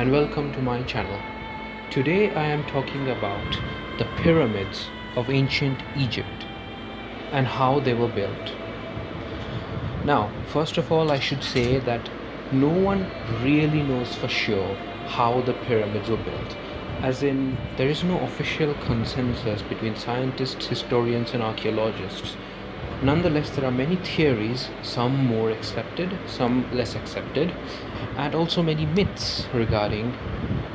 and welcome to my channel. Today I am talking about the pyramids of ancient Egypt and how they were built. Now, first of all, I should say that no one really knows for sure how the pyramids were built. As in, there is no official consensus between scientists, historians, and archaeologists. Nonetheless, there are many theories, some more accepted, some less accepted, and also many myths regarding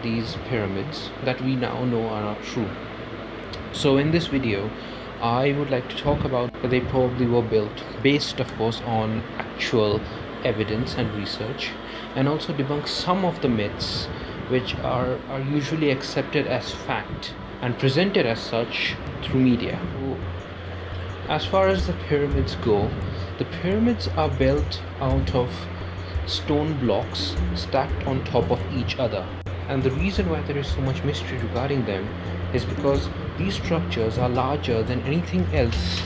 these pyramids that we now know are not true. So in this video, I would like to talk about that they probably were built based, of course, on actual evidence and research, and also debunk some of the myths which are usually accepted as fact and presented as such through media. As far as the pyramids go, the pyramids are built out of stone blocks stacked on top of each other. And the reason why there is so much mystery regarding them is because these structures are larger than anything else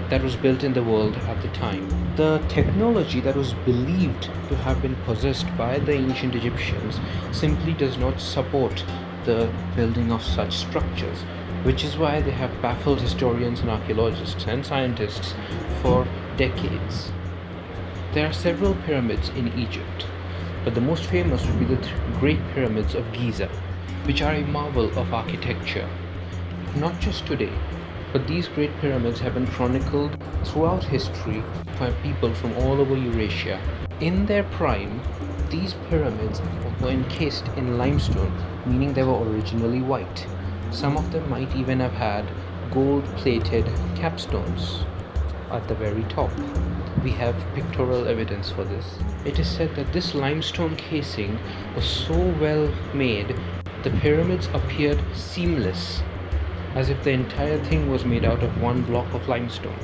that was built in the world at the time. The technology that was believed to have been possessed by the ancient Egyptians simply does not support the building of such structures, which is why they have baffled historians and archaeologists and scientists for decades. There are several pyramids in Egypt, but the most famous would be the Great Pyramids of Giza, which are a marvel of architecture. Not just today, but these great pyramids have been chronicled throughout history by people from all over Eurasia. In their prime, these pyramids were encased in limestone, meaning they were originally white. Some of them might even have had gold-plated capstones at the very top. We have pictorial evidence for this. It is said that this limestone casing was so well made, the pyramids appeared seamless, as if the entire thing was made out of one block of limestone.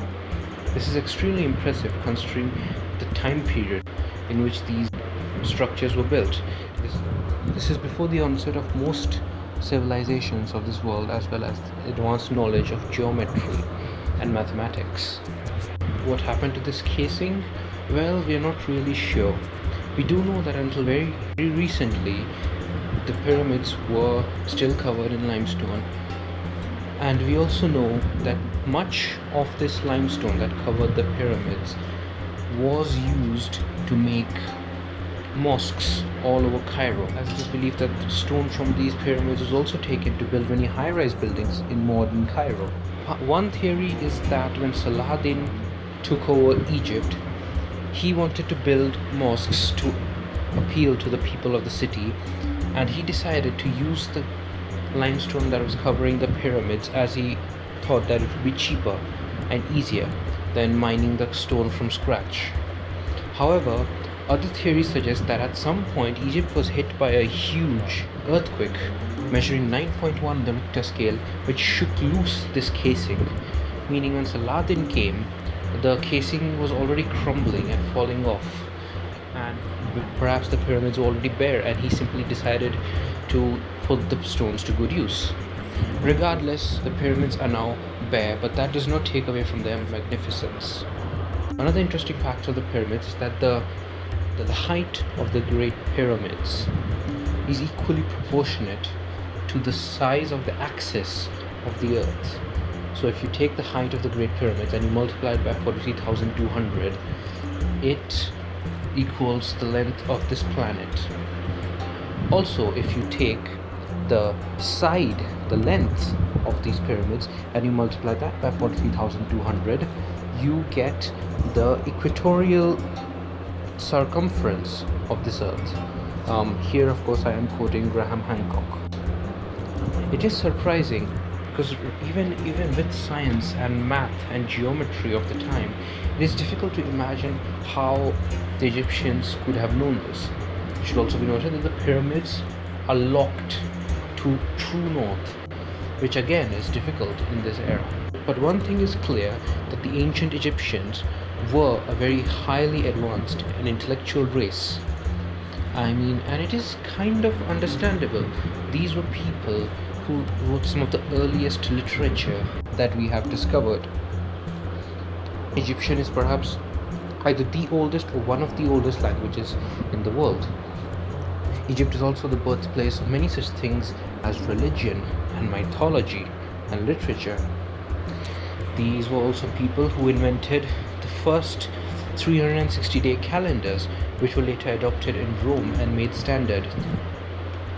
This is extremely impressive considering the time period in which these structures were built. This is before the onset of most civilizations of this world, as well as advanced knowledge of geometry and mathematics. What happened to this casing? Well, we are not really sure. We do know that until very recently, the pyramids were still covered in limestone, and we also know that much of this limestone that covered the pyramids was used to make mosques all over Cairo, as it is believed that stone from these pyramids was also taken to build many high-rise buildings in modern Cairo. One theory is that when Saladin took over Egypt, he wanted to build mosques to appeal to the people of the city, and he decided to use the limestone that was covering the pyramids, as he thought that it would be cheaper and easier than mining the stone from scratch. However, other theories suggest that at some point Egypt was hit by a huge earthquake measuring 9.1 on the Richter scale, which shook loose this casing, meaning when Saladin came, the casing was already crumbling and falling off, and perhaps the pyramids were already bare, and he simply decided to put the stones to good use. Regardless, the pyramids are now bare, but that does not take away from their magnificence. Another interesting fact of the pyramids is that the height of the Great Pyramids is equally proportionate to the size of the axis of the Earth. So if you take the height of the Great Pyramids and you multiply it by 43,200, it equals the length of this planet. Also, if you take the length of these pyramids, and you multiply that by 43,200, you get the equatorial circumference of this earth. Here, of course, I am quoting Graham Hancock. It is surprising because even with science and math and geometry of the time, it is difficult to imagine how the Egyptians could have known this. It should also be noted that the pyramids are locked to true north, which again is difficult in this era. But one thing is clear, that the ancient Egyptians were a very highly advanced and intellectual race. And it is kind of understandable. These were people who wrote some of the earliest literature that we have discovered. Egyptian is perhaps either the oldest or one of the oldest languages in the world. Egypt is also the birthplace of many such things as religion and mythology and literature. These were also people who invented the first 360-day calendars, which were later adopted in Rome and made standard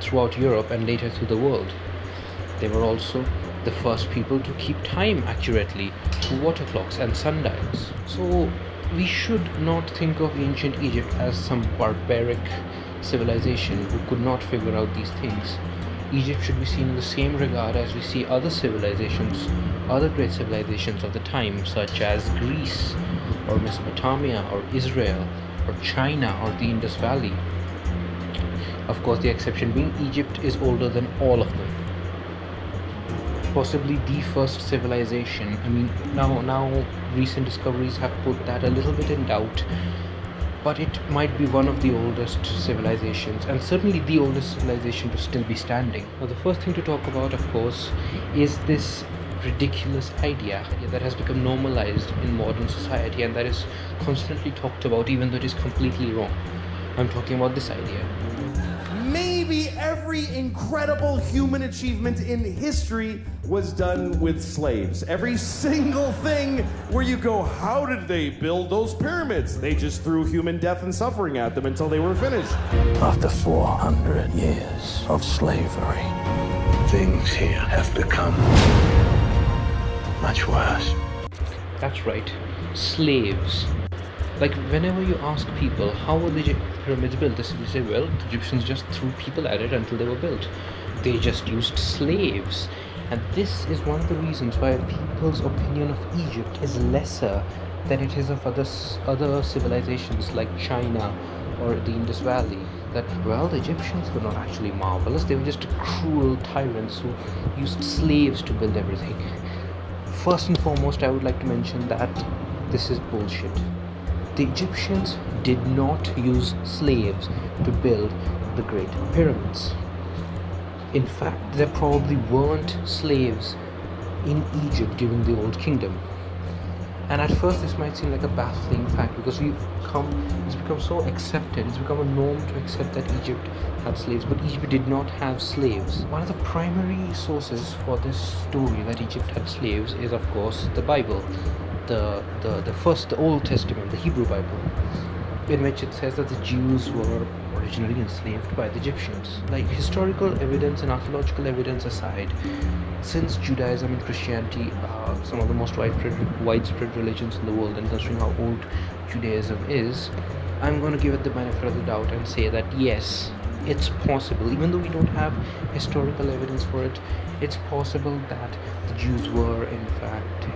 throughout Europe and later through the world. They were also the first people to keep time accurately through water clocks and sundials. So we should not think of ancient Egypt as some barbaric civilization who could not figure out these things. Egypt should be seen in the same regard as we see other civilizations, other great civilizations of the time, such as Greece or Mesopotamia or Israel or China or the Indus Valley. Of course, the exception being Egypt is older than all of them. Possibly the first civilization. I mean, now recent discoveries have put that a little bit in doubt, but it might be one of the oldest civilizations, and certainly the oldest civilization to still be standing. Now, the first thing to talk about, of course, is this ridiculous idea that has become normalized in modern society and that is constantly talked about, even though it is completely wrong. I'm talking about this idea. Maybe every incredible human achievement in history was done with slaves. Every single thing where you go, how did they build those pyramids? They just threw human death and suffering at them until they were finished. After 400 years of slavery, things here have become much worse. That's right, slaves. Like, whenever you ask people how were the pyramids built, they say, well, the Egyptians just threw people at it until they were built. They just used slaves. And this is one of the reasons why people's opinion of Egypt is lesser than it is of other civilizations like China or the Indus Valley. That, well, the Egyptians were not actually marvelous, they were just cruel tyrants who used slaves to build everything. First and foremost, I would like to mention that this is bullshit. The Egyptians did not use slaves to build the Great Pyramids. In fact, there probably weren't slaves in Egypt during the Old Kingdom. And at first this might seem like a baffling fact because it's become so accepted, it's become a norm to accept that Egypt had slaves, but Egypt did not have slaves. One of the primary sources for this story that Egypt had slaves is, of course, the Bible. The Old Testament, the Hebrew Bible, in which it says that the Jews were originally enslaved by the Egyptians. Like, historical evidence and archaeological evidence aside, since Judaism and Christianity are some of the most widespread religions in the world, and considering how old Judaism is, I'm going to give it the benefit of the doubt and say that yes, it's possible, even though we don't have historical evidence for it, it's possible that the Jews were in fact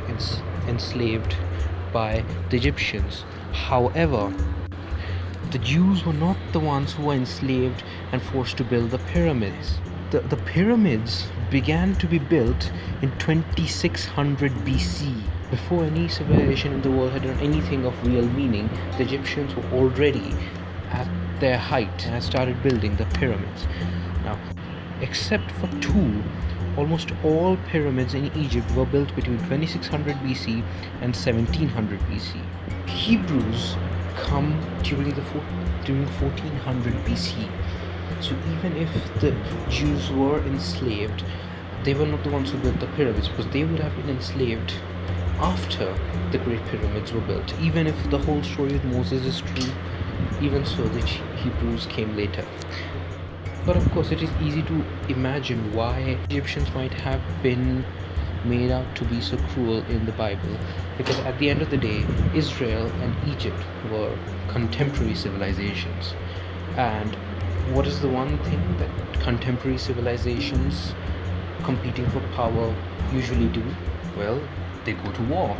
enslaved by the Egyptians. However, the Jews were not the ones who were enslaved and forced to build the pyramids. The pyramids began to be built in 2600 BC. Before any civilization in the world had done anything of real meaning, the Egyptians were already at their height and had started building the pyramids. Now, except for two, almost all pyramids in Egypt were built between 2600 BC and 1700 BC. Hebrews come during 1400 BC. So even if the Jews were enslaved, they were not the ones who built the pyramids, because they would have been enslaved after the Great Pyramids were built. Even if the whole story of Moses is true, even so the Hebrews came later. But of course, it is easy to imagine why Egyptians might have been made out to be so cruel in the Bible, because at the end of the day, Israel and Egypt were contemporary civilizations. And what is the one thing that contemporary civilizations competing for power usually do? Well, they go to war.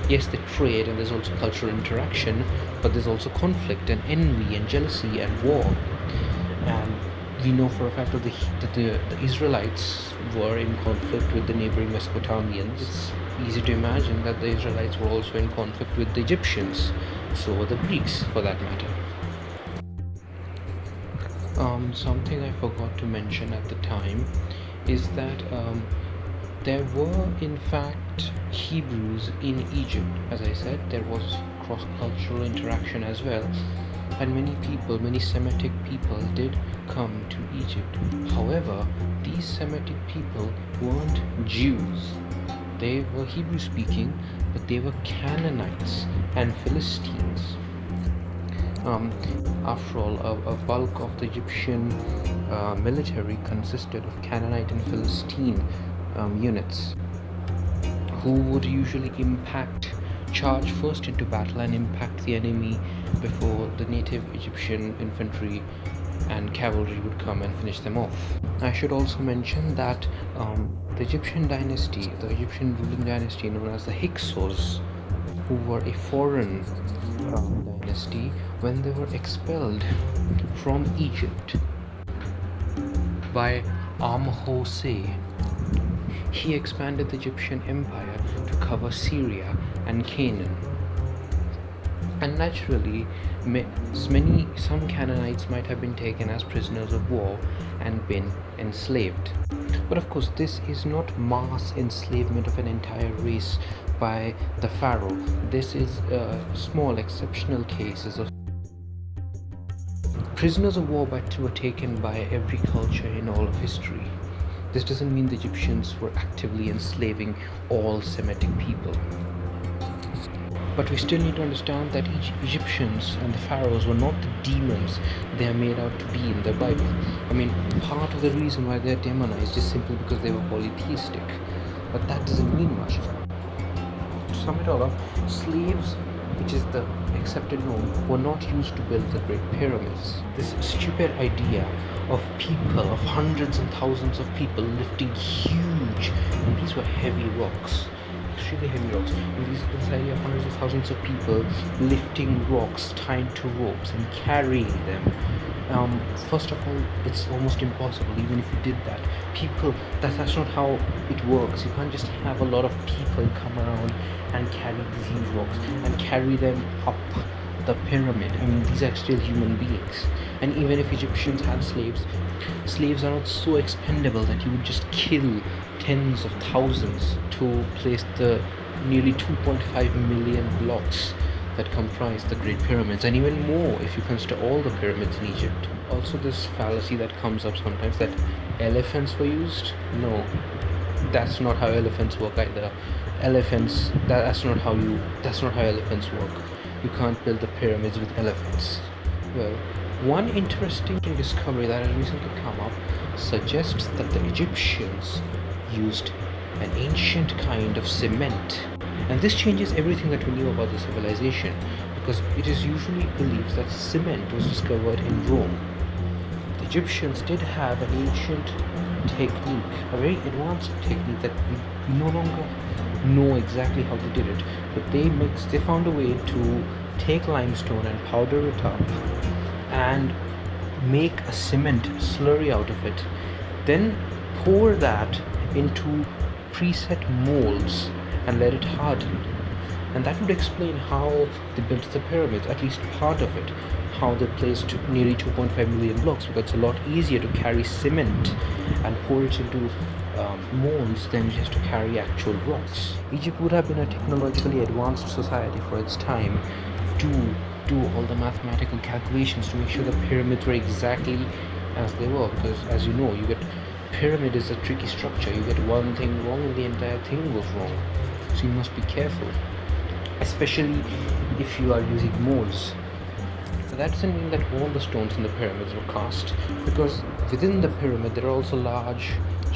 Yes, they trade and there's also cultural interaction, but there's also conflict and envy and jealousy and war. And we know for a fact that the Israelites were in conflict with the neighboring Mesopotamians. It's easy to imagine that the Israelites were also in conflict with the Egyptians. So were the Greeks, for that matter. Something I forgot to mention at the time is that there were in fact Hebrews in Egypt. As I said, there was cross-cultural interaction as well. and many people, many Semitic people did come to Egypt. However, these Semitic people weren't Jews. They were Hebrew speaking, but they were Canaanites and Philistines. After all, a bulk of the Egyptian military consisted of Canaanite and Philistine units, who would usually charge first into battle and impact the enemy before the native Egyptian infantry and cavalry would come and finish them off. I should also mention that the Egyptian ruling dynasty known as the Hyksos, who were a foreign dynasty, when they were expelled from Egypt by Amhosay, he expanded the Egyptian empire to cover Syria and Canaan. And naturally, some Canaanites might have been taken as prisoners of war and been enslaved. But of course, this is not mass enslavement of an entire race by the pharaoh. This is small exceptional cases of prisoners of war but were taken by every culture in all of history. This doesn't mean the Egyptians were actively enslaving all Semitic people. But we still need to understand that Egyptians and the pharaohs were not the demons they are made out to be in the Bible. I mean, part of the reason why they are demonized is simply because they were polytheistic. But that doesn't mean much. To sum it all up, slaves, which is the accepted norm, were not used to build the Great Pyramids. This stupid idea of people, of hundreds and thousands of people lifting huge, and these were heavy rocks, extremely heavy rocks, and this idea of hundreds of thousands of people lifting rocks tied to ropes and carrying them. First of all, it's almost impossible. Even if you did that, that's not how it works. You can't just have a lot of people come around and carry these huge rocks and carry them up the pyramid. I mean, these are still human beings. And even if Egyptians had slaves are not so expendable that you would just kill tens of thousands to place the nearly 2.5 million blocks that comprise the Great Pyramids, and even more if you consider all the pyramids in Egypt. Also, this fallacy that comes up sometimes that elephants were used. No, that's not how elephants work either. That's not how elephants work. You can't build the pyramids with elephants. Well, one interesting discovery that has recently come up suggests that the Egyptians used an ancient kind of cement. And this changes everything that we knew about the civilization, because it is usually believed that cement was discovered in Rome. The Egyptians did have an ancient technique, a very advanced technique that we no longer know exactly how they did it, but they found a way to take limestone and powder it up and make a cement slurry out of it, then pour that into preset molds and let it harden. And that would explain how they built the pyramids, at least part of it, how they placed nearly 2.5 million blocks, because it's a lot easier to carry cement and pour it into molds than just to carry actual rocks. Egypt would have been a technologically advanced society for its time to do all the mathematical calculations to make sure the pyramids were exactly as they were, because as you know, pyramid is a tricky structure. You get one thing wrong and the entire thing goes wrong. So you must be careful, especially if you are using molds. But that doesn't mean that all the stones in the pyramids were cast, because within the pyramid there are also large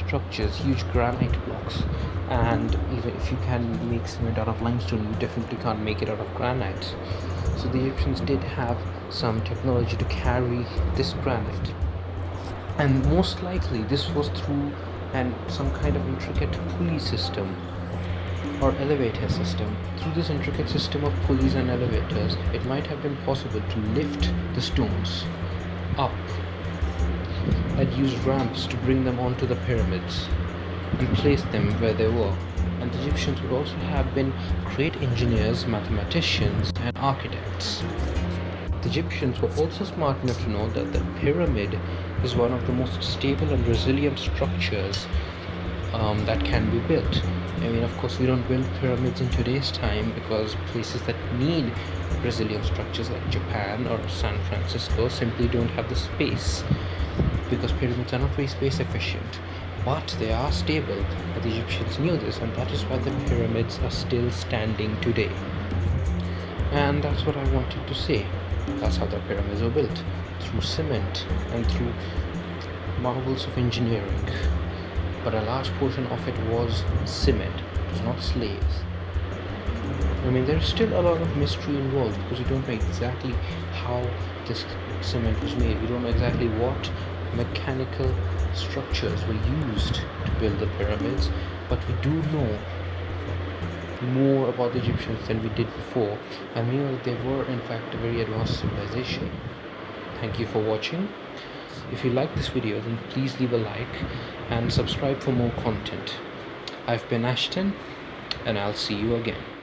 structures, huge granite blocks, and even if you can make cement out of limestone, you definitely can't make it out of granite. So the Egyptians did have some technology to carry this granite, and most likely this was through some kind of intricate pulley system or elevator system. Through this intricate system of pulleys and elevators, it might have been possible to lift the stones up and use ramps to bring them onto the pyramids and place them where they were. And the Egyptians would also have been great engineers, mathematicians, and architects. The Egyptians were also smart enough to know that the pyramid is one of the most stable and resilient structures that can be built. I mean, of course, we don't build pyramids in today's time because places that need resilient structures like Japan or San Francisco simply don't have the space, because pyramids are not very space efficient, but they are stable. The Egyptians knew this, and that is why the pyramids are still standing today. And that's what I wanted to say. That's how the pyramids were built, through cement and through marvels of engineering. But a large portion of it was cement, it was not slaves. I mean, there's still a lot of mystery involved because we don't know exactly how this cement was made. We don't know exactly what mechanical structures were used to build the pyramids, but we do know more about the Egyptians than we did before, and we know that they were in fact a very advanced civilization. Thank you for watching. If you like this video, then please leave a like and subscribe for more content. I've been Ashton, and I'll see you again.